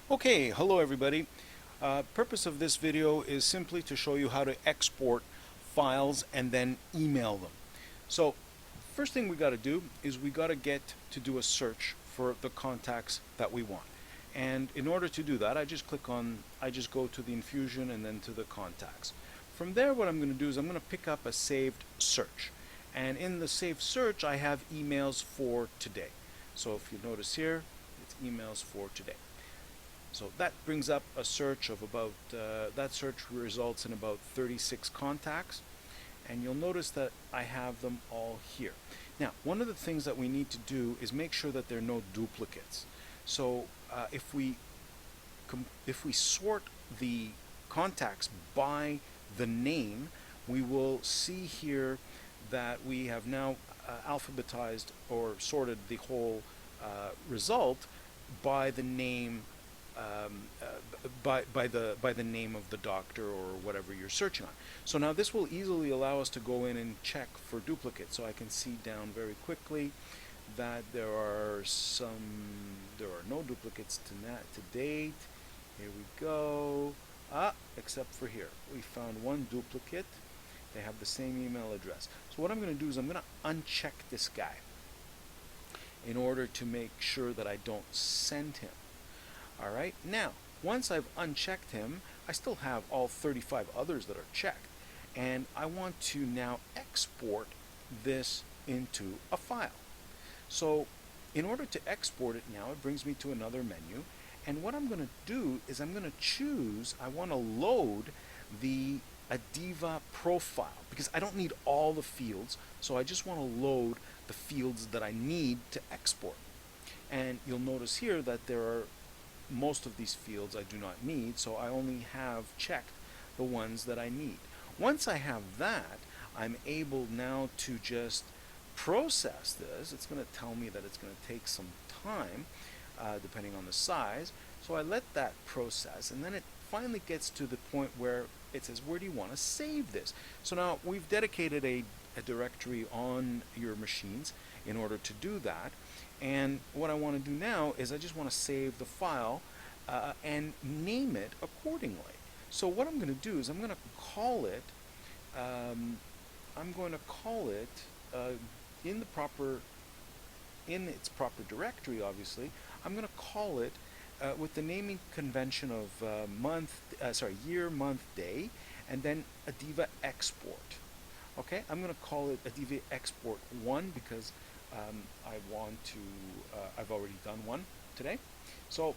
Okay, hello everybody. Purpose of this video is simply to show you how to export files and then email them. So first thing we got to do is we got to get to do a search for the contacts that we want. And in order to do that, I just go to the infusion and then to the contacts. From there, what I'm going to do is I'm going to pick up a saved search. And in the saved search, I have emails for today. So if you notice here, it's emails for today. So that brings up a search of that search results in about 36 contacts. And you'll notice that I have them all here. Now, one of the things that we need to do is make sure that there are no duplicates. So if we sort the contacts by the name, we will see here that we have now alphabetized or sorted the whole result by the name by the name of the doctor or whatever you're searching on. So now this will easily allow us to go in and check for duplicates. So I can see down very quickly that there are no duplicates to date. Here we go. Except for here. We found one duplicate. They have the same email address. So what I'm going to do is I'm going to uncheck this guy in order to make sure that I don't send him. All right, now once I've unchecked him, I still have all 35 others that are checked, and I want to now export this into a file. So in order to export it now, it brings me to another menu, and what I'm going to do is I'm going to choose, I want to load the Adeva profile because I don't need all the fields, so I just want to load the fields that I need to export. And you'll notice here that there are most of these fields I do not need, so I only have checked the ones that I need. Once I have that, I'm able now to just process this. It's going to tell me that it's going to take some time depending on the size, so I let that process, and then it finally gets to the point where it says, where do you want to save this? So now we've dedicated a directory on your machines in order to do that. And what I want to do now is I just want to save the file and name it accordingly. So what I'm going to do is I'm going to call it in its proper directory, obviously. I'm going to call it with the naming convention of year, month, day, and then Adeva export. Okay, I'm going to call it Adeva export 1 because I've already done one today. So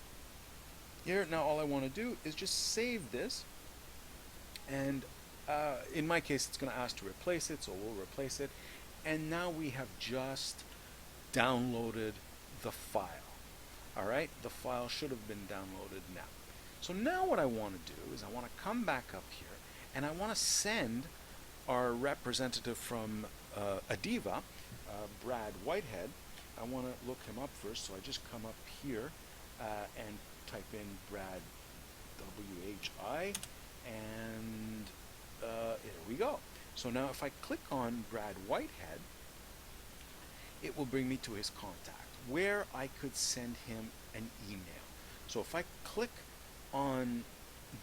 here now all I want to do is just save this, and in my case it's going to ask to replace it, so we'll replace it, and now we have just downloaded the file. Alright, the file should have been downloaded now. So now what I want to do is I want to come back up here and I want to send our representative from Adeva, Brad Whitehead. I want to look him up first, so I just come up here and type in Brad WHI, and here we go. So now if I click on Brad Whitehead, it will bring me to his contact where I could send him an email. So if I click on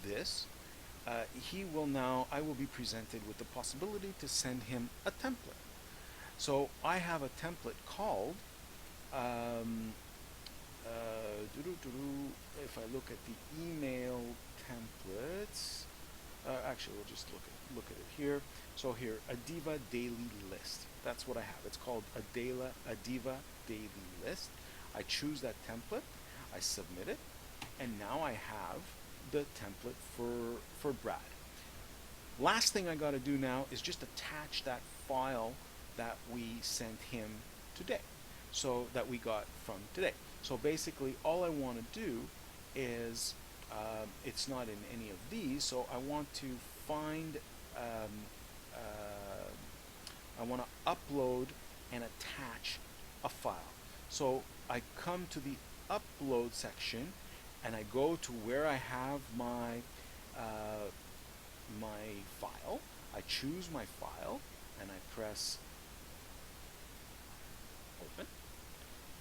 this, I will be presented with the possibility to send him a template. So I have a template called, if I look at the email templates, actually we'll just look at it here. So here, Adeva Daily List. That's what I have. It's called Adeva Daily List. I choose that template, I submit it, and now I have the template for Brad. Last thing I got to do now is just attach that file that we sent him today, so that we got from today. So basically all I want to do is, it's not in any of these, so I want to find, I want to upload and attach a file. So I come to the upload section and I go to where I have my file. I choose my file and I press open,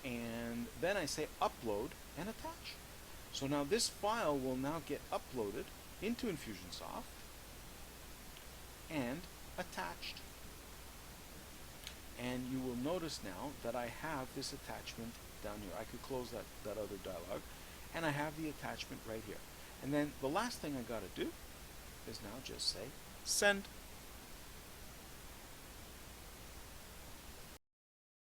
and then I say upload and attach. So now this file will now get uploaded into Infusionsoft and attached. And you will notice now that I have this attachment down here. I could close that other dialog, and I have the attachment right here. And then the last thing I got to do is now just say send.